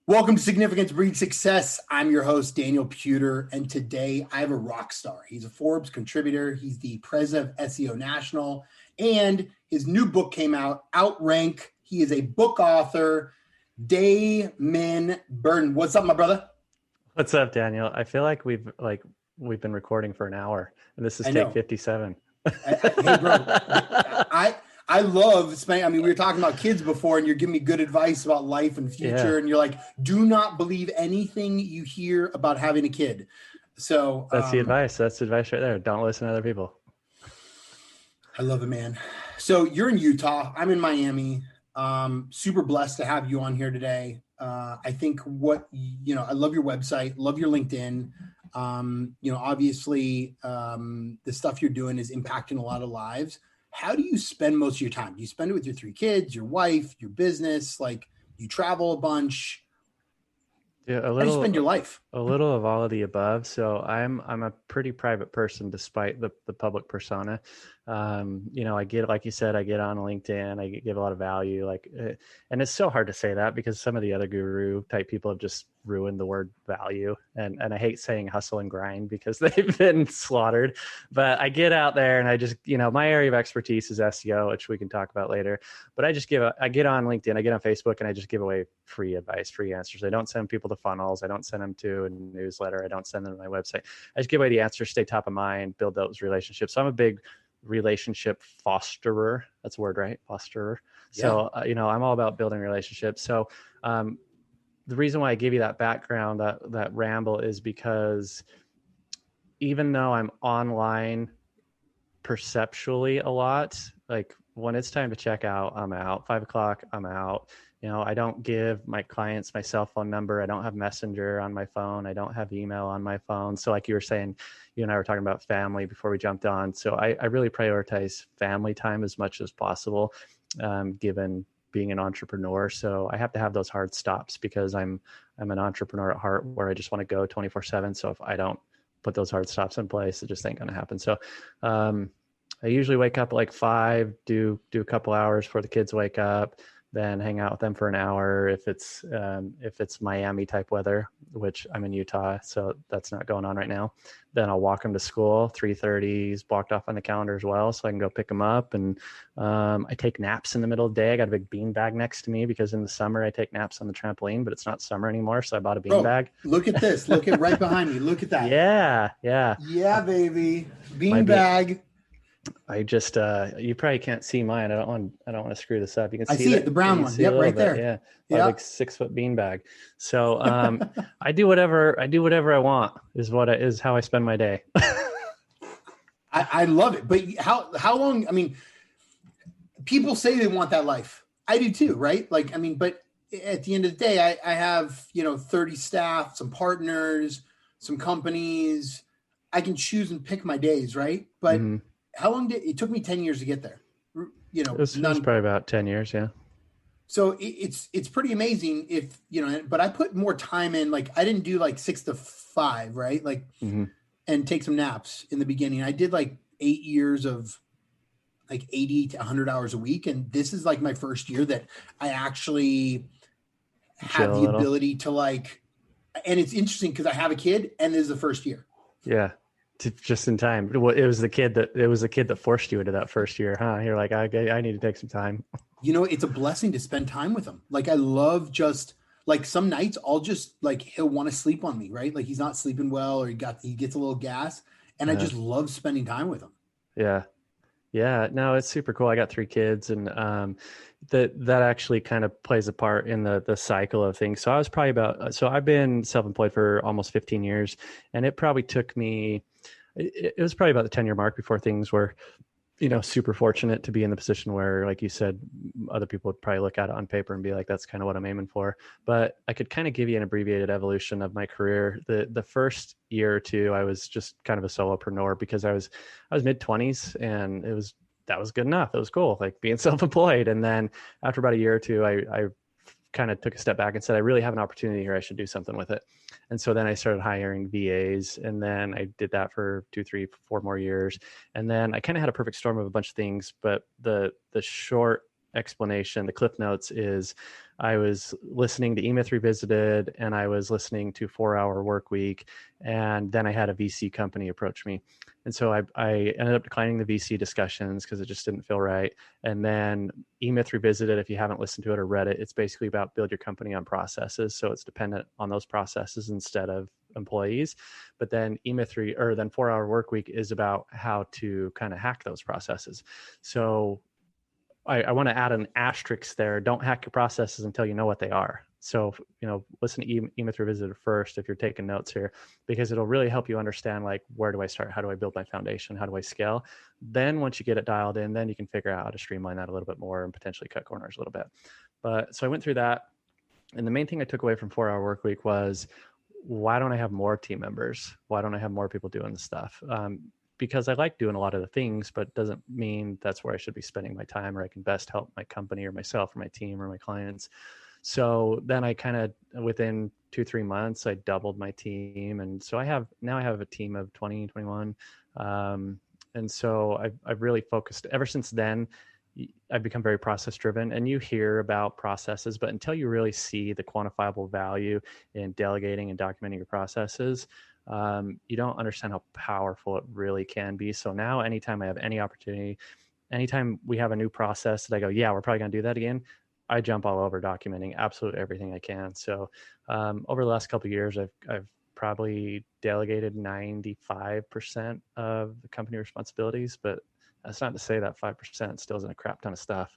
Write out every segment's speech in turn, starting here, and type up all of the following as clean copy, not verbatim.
Welcome to Significance Breed Success. I'm your host, Daniel Puder, and today I have a rock star. He's a Forbes contributor. He's the president of SEO National, and his new book came out, Outrank. He is a book author, Damon Burton. What's up, my brother? What's up, Daniel? I feel like we've been recording for an hour, and this is I take know. 57. Hey, bro, I love spending. I mean, we were talking about kids before, and you're giving me good advice about life and future. Yeah, And you're like, do not believe anything you hear about having a kid. So that's the advice. That's the advice right there. Don't listen to other people. I love it, man. So you're in Utah. I'm in Miami. Super blessed to have you on here today. I think I love your website, love your LinkedIn. Obviously, the stuff you're doing is impacting a lot of lives. How do you spend most of your time? Do you spend it with your 3 kids, your wife, your business? Like, you travel a bunch? Yeah, How do you spend your life? a little of all of the above. So I'm a pretty private person, despite the public persona. I get, like you said, I get on LinkedIn, I give a lot of value, and it's so hard to say that because some of the other guru type people have just ruined the word value. And I hate saying hustle and grind because they've been slaughtered, but I get out there and I just, my area of expertise is SEO, which we can talk about later, but I get on LinkedIn, I get on Facebook, and I just give away free advice, free answers. I don't send people to funnels. I don't send them to a newsletter. I don't send them to my website. I just give away the answers, stay top of mind, build those relationships. So I'm a big relationship fosterer. That's a word, right? Fosterer. So, I'm all about building relationships. So, the reason why I give you that background, that ramble, is because even though I'm online perceptually a lot, like when it's time to check out, I'm out. 5:00, I'm out. I don't give my clients my cell phone number. I don't have Messenger on my phone. I don't have email on my phone. So like you were saying, you and I were talking about family before we jumped on. So I really prioritize family time as much as possible, given being an entrepreneur. So I have to have those hard stops because I'm an entrepreneur at heart, where I just want to go 24/7. So if I don't put those hard stops in place, it just ain't going to happen. So, I usually wake up at like 5, do a couple hours before the kids wake up, then hang out with them for an hour. If it's Miami type weather, which I'm in Utah, so that's not going on right now, then I'll walk them to school. 3:30 is blocked off on the calendar as well, so I can go pick them up. And I take naps in the middle of the day. I got a big bean bag next to me because in the summer I take naps on the trampoline, but it's not summer anymore, so I bought a bean bag. Look at this. Look at right behind me. Look at that. Yeah, baby. Bean bag. I just you probably can't see mine. I don't want to screw this up. You can see I see it, the brown one. Yep, right there. Yeah. Like 6-foot bean bag. So I do whatever I want is how I spend my day. I love it. But how long? I mean, people say they want that life. I do too, right? But at the end of the day, I have 30 staff, some partners, some companies. I can choose and pick my days, right? But how long it took me 10 years to get there? It was probably about 10 years. Yeah. So it's pretty amazing but I put more time in. Like, I didn't do like 6 to 5, right? And take some naps in the beginning. I did like 8 years of like 80 to 100 hours a week. And this is like my first year that I actually have the ability to and it's interesting because I have a kid and this is the first year. Yeah. Just in time. It was the kid that forced you into that first year, huh? You're like, I need to take some time. It's a blessing to spend time with him. Like, I love just like some nights I'll just like, he'll want to sleep on me, right? Like, he's not sleeping well, or he gets a little gas, and I just love spending time with him. Yeah. Yeah, no, it's super cool. I got 3 kids, and that actually kind of plays a part in the cycle of things. So I've been self-employed for almost 15 years, and it probably took me, it was probably about the 10-year mark before things were, super fortunate to be in the position where, like you said, other people would probably look at it on paper and be like, that's kind of what I'm aiming for. But I could kind of give you an abbreviated evolution of my career. The first year or two, I was just kind of a solopreneur because I was mid-20s, and that was good enough. It was cool, like being self-employed. And then after about a year or two, I kind of took a step back and said, I really have an opportunity here. I should do something with it. And so then I started hiring VAs, and then I did that for 2, 3, 4 more years. And then I kind of had a perfect storm of a bunch of things, but the short explanation, the Cliff Notes is I was listening to E-Myth Revisited and I was listening to 4 Hour Work Week. And then I had a VC company approach me. And so I ended up declining the VC discussions because it just didn't feel right. And then E-Myth Revisited, if you haven't listened to it or read it, it's basically about build your company on processes. So it's dependent on those processes instead of employees. But then then 4 Hour Work Week is about how to kind of hack those processes. So I want to add an asterisk there. Don't hack your processes until you know what they are. So, listen to E-Myth Revisited first if you're taking notes here, because it'll really help you understand, like, where do I start? How do I build my foundation? How do I scale? Then once you get it dialed in, then you can figure out how to streamline that a little bit more and potentially cut corners a little bit. But so I went through that. And the main thing I took away from 4 Hour Work Week was, why don't I have more team members? Why don't I have more people doing this stuff? Because I like doing a lot of the things, but doesn't mean that's where I should be spending my time, or I can best help my company or myself or my team or my clients. So then I kind of, within 2-3 months, I doubled my team. And so I have a team of 20, 21. And so I've really focused ever since then. I've become very process driven, and you hear about processes, but until you really see the quantifiable value in delegating and documenting your processes, you don't understand how powerful it really can be. So now anytime I have any opportunity, anytime we have a new process that I go, yeah, we're probably going to do that again, I jump all over documenting absolutely everything I can. So over the last couple of years, I've probably delegated 95% of the company responsibilities, but that's not to say that 5% still isn't a crap ton of stuff.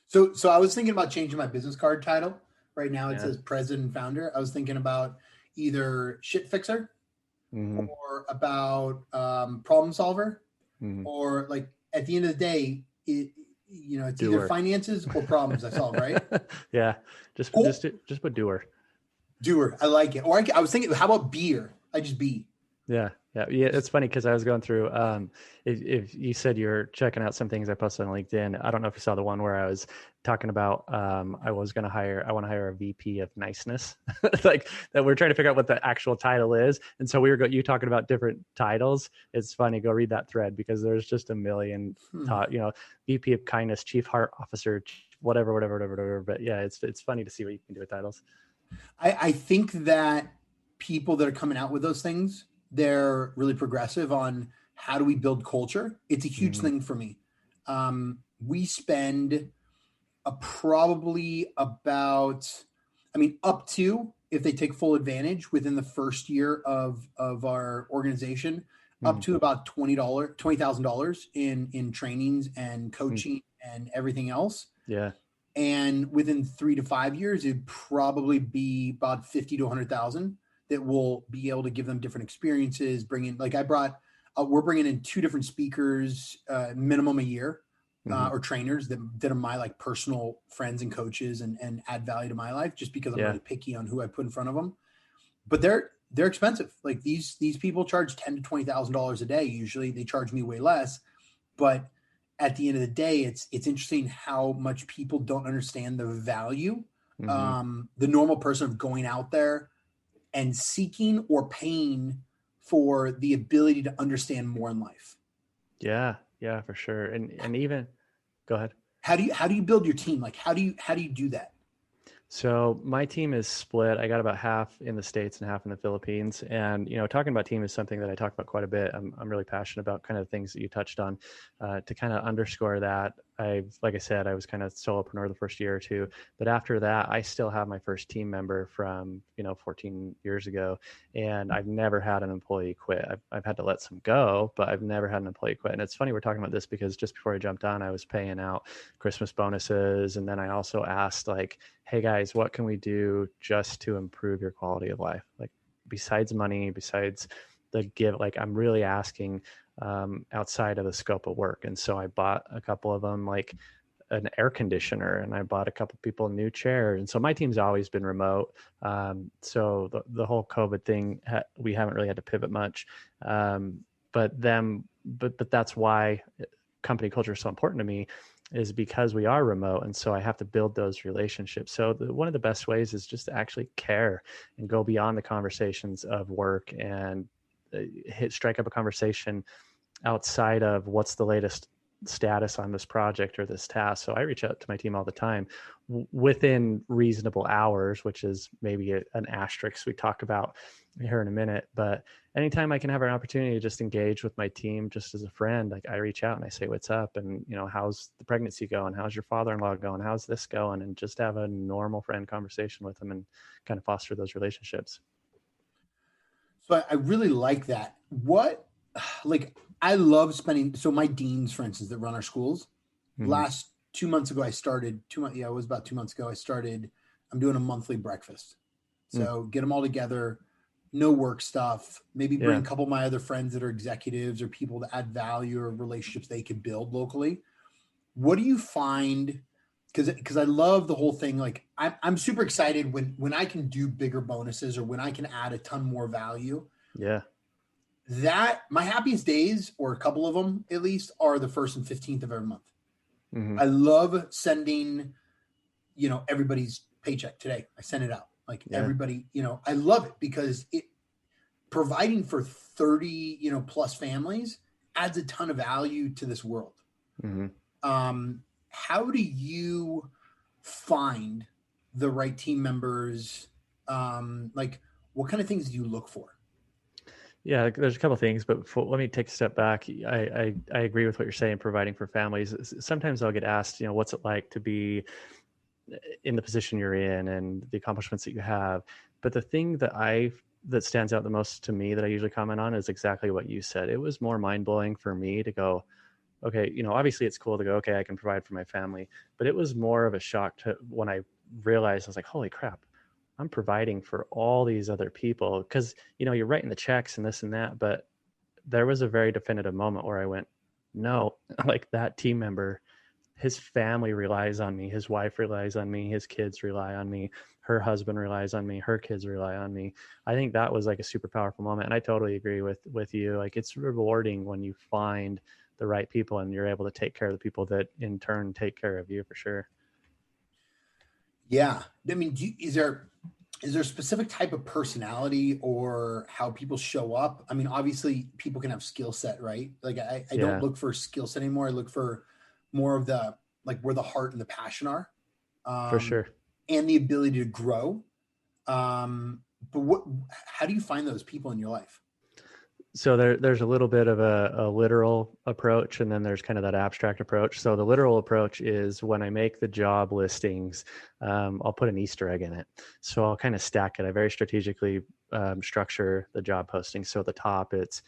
So I was thinking about changing my business card title. Right now it says president and founder. I was thinking about either shit fixer or about problem solver, or, like, at the end of the day, it's doer. Either finances or problems I solve, right? Yeah. Just put doer. Doer. I like it. Or I was thinking, how about beer? I just be. Yeah. It's funny because I was going through, if you said you're checking out some things I posted on LinkedIn, I don't know if you saw the one where I was talking about, I want to hire a VP of niceness, like that. We're trying to figure out what the actual title is. And so you talking about different titles. It's funny. Go read that thread, because there's just a million, VP of kindness, chief heart officer, whatever. But yeah, it's funny to see what you can do with titles. I think that people that are coming out with those things, they're really progressive on how do we build culture. It's a huge thing for me. We spend probably about, up to, if they take full advantage within the first year of our organization, up to about $20,000 in trainings and coaching and everything else. Yeah. And within 3 to 5 years, it'd probably be about 50 to 100,000 that will be able to give them different experiences. We're bringing in 2 different speakers, minimum a year, or trainers that are my, like, personal friends and coaches and add value to my life, just because I'm really picky on who I put in front of them. But they're expensive. Like, these people charge $10,000 to $20,000 a day. Usually they charge me way less, but at the end of the day, it's interesting how much people don't understand the value, the normal person, of going out there and seeking or paying for the ability to understand more in life. Yeah, for sure. And even, go ahead. How do you build your team? Like, how do you do that? So my team is split. I got about half in the States and half in the Philippines. And, talking about team is something that I talk about quite a bit. I'm really passionate about kind of the things that you touched on. To kind of underscore that, like I said, I was kind of solopreneur the first year or two, but after that, I still have my first team member from, 14 years ago. And I've never had an employee quit. I've had to let some go, but I've never had an employee quit. And it's funny we're talking about this, because just before I jumped on, I was paying out Christmas bonuses. And then I also asked, like, hey guys, what can we do just to improve your quality of life? Like, besides money, besides the give, like, I'm really asking outside of the scope of work. And so I bought a couple of them, like an air conditioner, and I bought a couple people new chairs. And so my team's always been remote. So the whole COVID thing, we haven't really had to pivot much. But that's why company culture is so important to me, is because we are remote. And so I have to build those relationships. So one of the best ways is just to actually care and go beyond the conversations of work and strike up a conversation outside of what's the latest status on this project or this task. So I reach out to my team all the time within reasonable hours, which is maybe an asterisk we talk about here in a minute. But anytime I can have an opportunity to just engage with my team, just as a friend, like I reach out and I say, what's up? And, how's the pregnancy going? How's your father-in-law going? How's this going? And just have a normal friend conversation with them and kind of foster those relationships. So I really like that. I love spending, so my deans, for instance, that run our schools, last 2 months ago, it was about 2 months ago, I'm doing a monthly breakfast. So get them all together, no work stuff, maybe bring a couple of my other friends that are executives or people that add value or relationships they could build locally. What do you find? Because I love the whole thing. Like I'm super excited when I can do bigger bonuses or when I can add a ton more value. Yeah. That my happiest days, or a couple of them at least, are the 1st and 15th of every month. I love sending, everybody's paycheck today. I send it out. Like everybody, I love it because it providing for 30, plus families adds a ton of value to this world. How do you find the right team members? What kind of things do you look for? Yeah, there's a couple of things, but let me take a step back. I agree with what you're saying, providing for families. Sometimes I'll get asked, what's it like to be in the position you're in and the accomplishments that you have. But the thing that stands out the most to me that I usually comment on is exactly what you said. It was more mind-blowing for me to go, okay, obviously it's cool to go, okay, I can provide for my family. But it was more of a shock when I realized, I was like, holy crap, I'm providing for all these other people. Because, you're writing the checks and this and that. But there was a very definitive moment where I went, no, like that team member, his family relies on me. His wife relies on me. His kids rely on me. Her husband relies on me. Her kids rely on me. I think that was like a super powerful moment. And I totally agree with you. Like it's rewarding when you find the right people and you're able to take care of the people that in turn take care of you, for sure. Yeah. I mean, is there a specific type of personality or how people show up? I mean, obviously people can have skill set, right? Like I don't look for skill set anymore. I look for more of the, like where the heart and the passion are, for sure. And the ability to grow. But how do you find those people in your life? So there's a little bit of a literal approach, and then there's kind of that abstract approach. So the literal approach is when I make the job listings, I'll put an Easter egg in it. So I'll kind of stack it. I very strategically structure the job posting. So at the top, it's,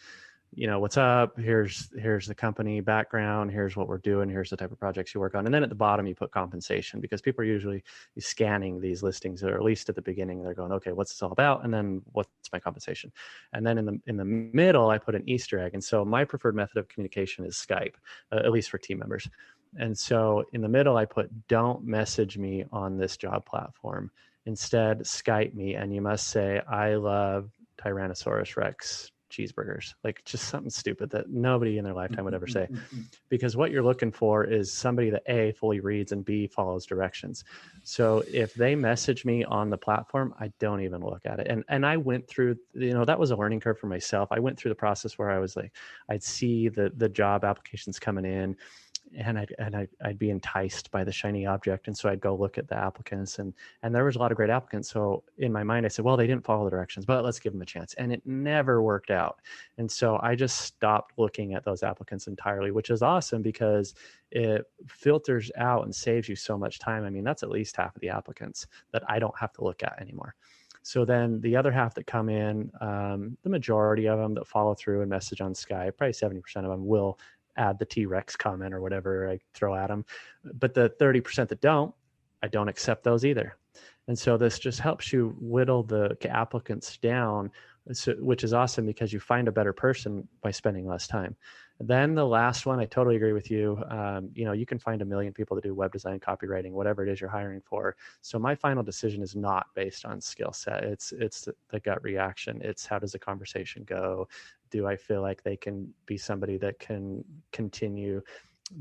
what's up? Here's the company background. Here's what we're doing. Here's the type of projects you work on. And then at the bottom, you put compensation, because people are usually scanning these listings, or at least at the beginning, they're going, okay, what's this all about? And then what's my compensation? And then in the middle, I put an Easter egg. And so my preferred method of communication is Skype, at least for team members. And so in the middle, I put, don't message me on this job platform. Instead, Skype me, and you must say, I love Tyrannosaurus Rex cheeseburgers, like just something stupid that nobody in their lifetime would ever say. Because what you're looking for is somebody that A, fully reads, and B, follows directions. So if they message me on the platform, I don't even look at it. And I went through, that was a learning curve for myself. I went through the process where I was like, I'd see the job applications coming in, and I'd be enticed by the shiny object. And so I'd go look at the applicants, and there was a lot of great applicants. So in my mind, I said, well, they didn't follow the directions, but let's give them a chance. And it never worked out. And so I just stopped looking at those applicants entirely, which is awesome because it filters out and saves you so much time. I mean, that's at least half of the applicants that I don't have to look at anymore. So then the other half that come in, the majority of them that follow through and message on Skype, probably 70% of them will add the T-Rex comment or whatever I throw at them. But the 30% that don't, I don't accept those either. And so this just helps you whittle the applicants down, which is awesome because you find a better person by spending less time. Then the last one, I totally agree with you. You can find a million people to do web design, copywriting, whatever it is you're hiring for. So my final decision is not based on skill set. It's the gut reaction. It's how does the conversation go? Do I feel like they can be somebody that can continue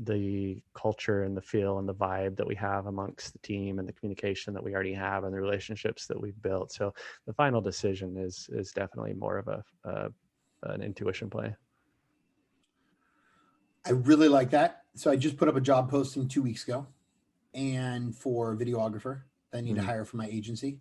the culture and the feel and the vibe that we have amongst the team, and the communication that we already have, and the relationships that we've built? So the final decision is definitely more of an intuition play. I really like that. So I just put up a job posting 2 weeks ago, and for a videographer that I need to hire for my agency.